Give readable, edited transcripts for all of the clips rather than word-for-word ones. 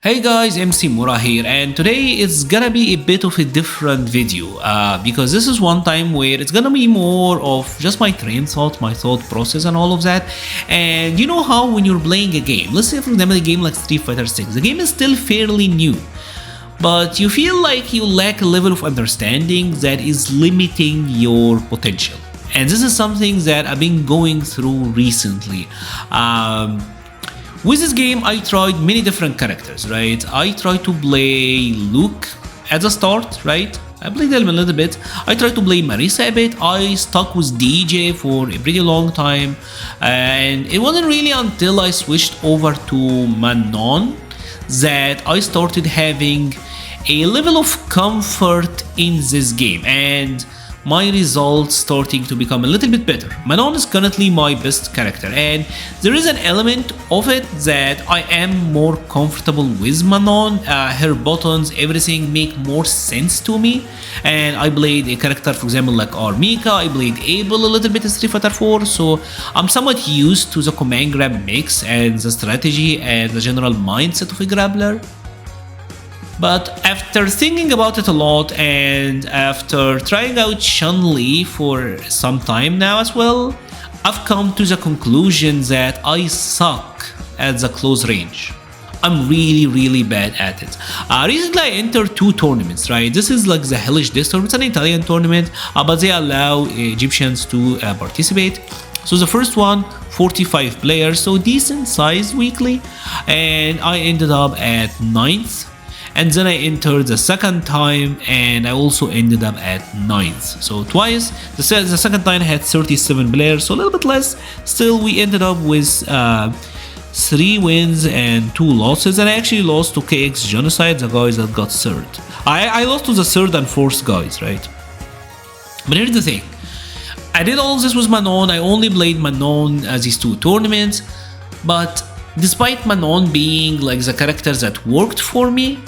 Hey guys, MC Mura here, and today it's gonna be a bit of a different video because this is one time where it's gonna be more of just my thought, my thought process and all of that. And you know how when you're playing a game, let's say for example a game like Street Fighter 6, the game is still fairly new, but you feel like you lack a level of understanding that is limiting your potential. And this is something that I've been going through recently. With this game, I tried many different characters, right? I tried to play Luke at the start, right? I played him a little bit. I tried to play Marisa a bit. I stuck with DJ for a pretty long time. And it wasn't really until I switched over to Manon that I started having a level of comfort in this game. And my results starting to become a little bit better. Manon is currently my best character, and there is an element of it that I am more comfortable with Manon. Her buttons, everything make more sense to me. And I played a character, for example, like Armika. I played Abel a little bit in Street Fighter 4, so I'm somewhat used to the command grab mix and the strategy and the general mindset of a grappler. But after thinking about it a lot and after trying out Chun-Li for some time now as well, I've come to the conclusion that I suck at the close range. I'm really bad at it. Recently I entered 2 tournaments, right? This is like the Hellish Disc tournament. It's an Italian tournament, but they allow Egyptians to participate. So the first one, 45 players, so decent size weekly, and I ended up at 9th. And then I entered the second time and I also ended up at 9th. So twice. The second time I had 37 players, so a little bit less. Still, we ended up with 3 wins and 2 losses. And I actually lost to KX Genocide, the guys that got 3rd. I lost to the 3rd and 4th guys, right? But here's the thing. I did all this with Manon. I only played Manon as these 2 tournaments. But despite Manon being like the character that worked for me,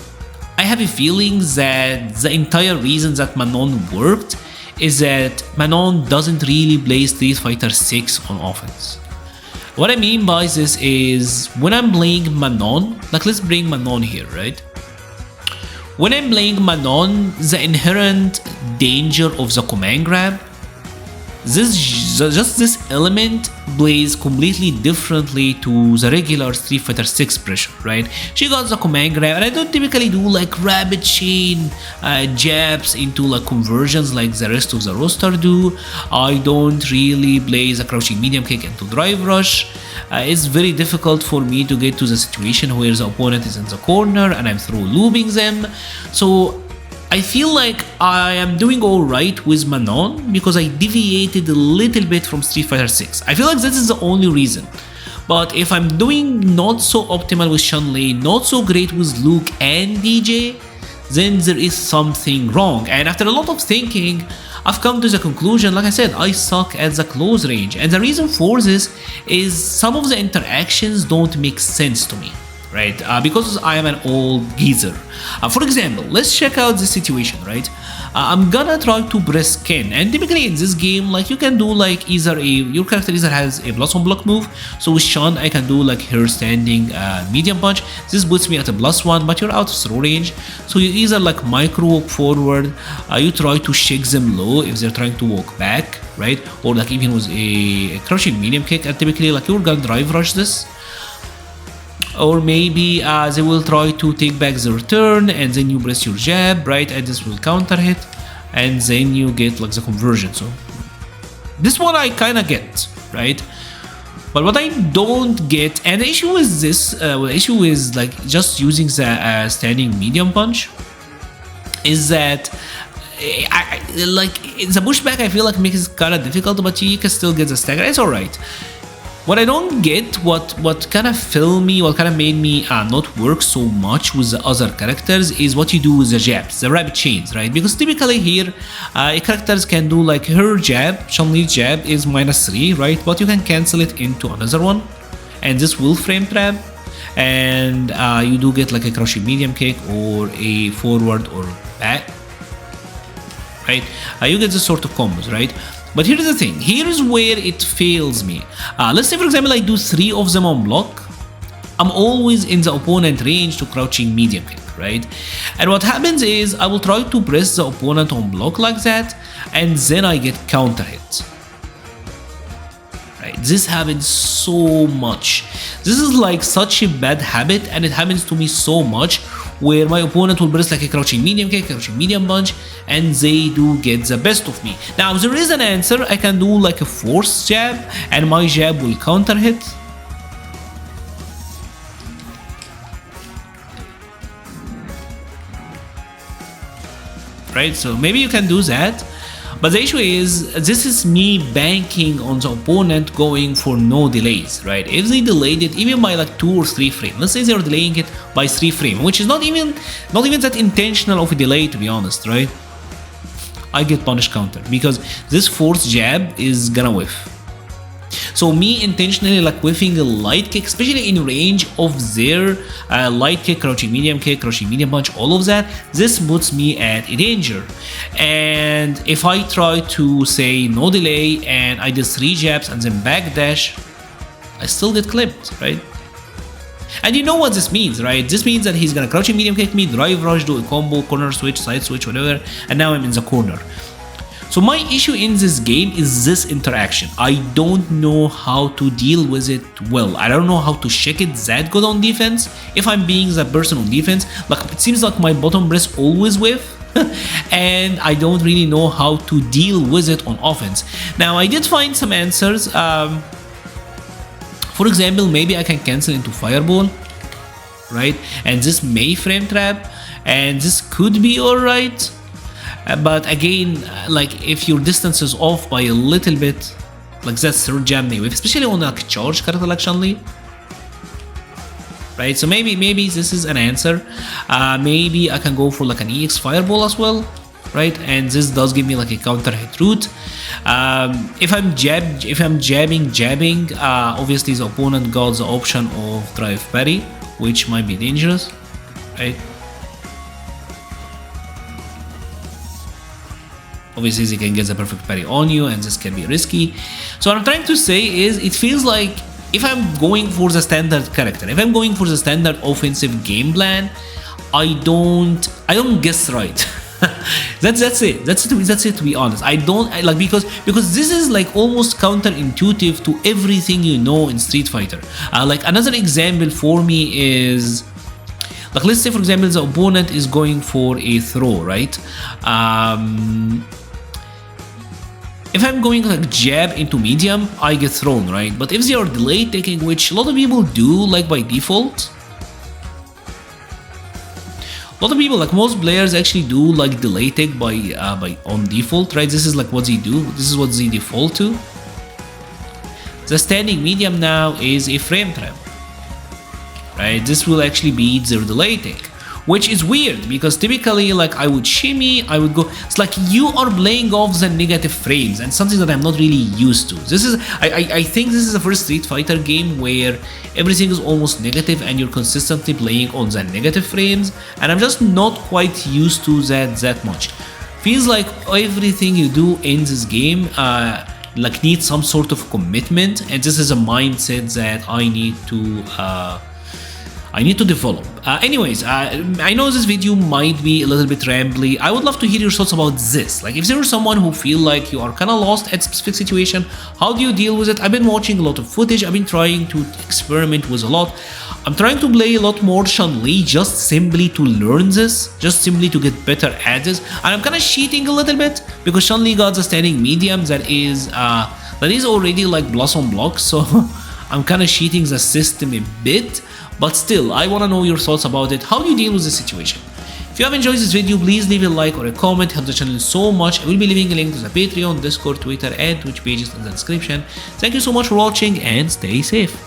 I have a feeling that the entire reason that Manon worked is that Manon doesn't really play Street Fighter 6 on offense. What I mean by this is when I'm playing Manon, like let's bring Manon here, right? When I'm playing Manon, the inherent danger of the command grab, this element plays completely differently to the regular Street Fighter 6 pressure, right? She got the command grab, and I don't typically do like rapid chain jabs into like conversions like the rest of the roster do. I don't really play the crouching medium kick into drive rush. It's very difficult for me to get to the situation where the opponent is in the corner and I'm through looping them. So I feel like I am doing alright with Manon because I deviated a little bit from Street Fighter 6. I feel like this is the only reason. But if I'm doing not so optimal with Chun-Li, not so great with Luke and DJ, then there is something wrong. And after a lot of thinking, I've come to the conclusion, like I said, I suck at the close range. And the reason for this is some of the interactions don't make sense to me. Right, because I am an old geezer. For example, let's check out this situation, right? I'm gonna try to press Ken, and typically in this game, like you can do like your character either has a +1 block move. So with Sean, I can do like her standing medium punch. This puts me at a +1, but you're out of throw range. So you either like micro walk forward, you try to shake them low if they're trying to walk back, right? Or like even with a crouching medium kick, and typically like you're gonna drive rush this. Or maybe they will try to take back their turn and then you press your jab, right? And this will counter hit and then you get like the conversion. So this one I kind of get, right? But what I don't get, and the issue is this, the issue is like just using the standing medium punch, is that like the pushback I feel like makes it kind of difficult, but you can still get the stagger. It's alright. What I don't get, what kind of failed me, what kind of made me not work so much with the other characters is what you do with the jabs, the rapid chains, right? Because typically here, characters can do like her jab, Chun-Li's jab is -3, right? But you can cancel it into another one, and this will frame trap, and you do get like a crouching medium kick or a forward or back, right? You get this sort of combos, right? But here's the thing, here's where it fails me. Let's say for example I do 3 of them on block, I'm always in the opponent range to crouching medium kick, right? And what happens is I will try to press the opponent on block like that, and then I get counter hit. Right? This happens so much. This is like such a bad habit, and it happens to me so much, where my opponent will press like a crouching medium kick, crouching medium punch, and they do get the best of me. Now there is an answer. I can do like a force jab, and my jab will counter hit. Right, so maybe you can do that, but the issue is this is me banking on the opponent going for no delays, right? If they delayed it even by like 2 or 3 frames, let's say they're delaying it by 3 frames, which is not even that intentional of a delay, to be honest, right? I get punish counter because this force jab is gonna whiff. So me intentionally like whiffing a light kick, especially in range of their light kick, crouching medium punch, all of that, this puts me at a danger. And if I try to say no delay and I did 3 jabs and then backdash, I still get clipped, right? And you know what this means, right? This means that he's gonna crouching medium kick me, drive rush, do a combo, corner switch, side switch, whatever, and now I'm in the corner. So my issue in this game is this interaction. I don't know how to deal with it well. I don't know how to check it that good on defense. If I'm being that person on defense, like it seems like my bottom press always whiff, and I don't really know how to deal with it on offense. Now I did find some answers. For example, maybe I can cancel into fireball, right? And this may frame trap, and this could be alright. But again, like if your distance is off by a little bit, like that third jab may whiff, especially on like charge character like Chun-Li. Right, so maybe this is an answer. Maybe I can go for like an EX fireball as well, right? And this does give me like a counter hit route. If I'm jabbing, obviously the opponent got the option of drive parry, which might be dangerous, right? Obviously they can get the perfect parry on you, and this can be risky. So what I'm trying to say is it feels like if I'm going for the standard character, if I'm going for the standard offensive game plan, I don't guess right. that's it. That's it. To be honest, I don't like because this is like almost counterintuitive to everything you know in Street Fighter. Like another example for me is, like let's say for example the opponent is going for a throw, right? If I'm going like jab into medium, I get thrown, right? But if they are delay taking, which a lot of people do like by default, a lot of people, like most players, actually do like delay take by on default, right? This is like what they do. This is what they default to. The standing medium now is a frame trap, right? This will actually beat their delay take, which is weird because typically like I would shimmy, I would go, it's like you are playing off the negative frames, and something that I'm not really used to. This is, I think this is the first Street Fighter game where everything is almost negative and you're consistently playing on the negative frames, and I'm just not quite used to that much. Feels like everything you do in this game like needs some sort of commitment, and this is a mindset that I need to develop. Anyways, I know this video might be a little bit rambly. I would love to hear your thoughts about this. Like if there is someone who feel like you are kind of lost at a specific situation, how do you deal with it? I've been watching a lot of footage. I've been trying to experiment with a lot. I'm trying to play a lot more Chun-Li just simply to learn this, just simply to get better at this. And I'm kind of cheating a little bit because Chun-Li got the standing medium that is already like blossom block, so I'm kind of cheating the system a bit. But still, I want to know your thoughts about it. How do you deal with this situation? If you have enjoyed this video, please leave a like or a comment. Help the channel so much. I will be leaving a link to the Patreon, Discord, Twitter, and Twitch pages in the description. Thank you so much for watching, and stay safe.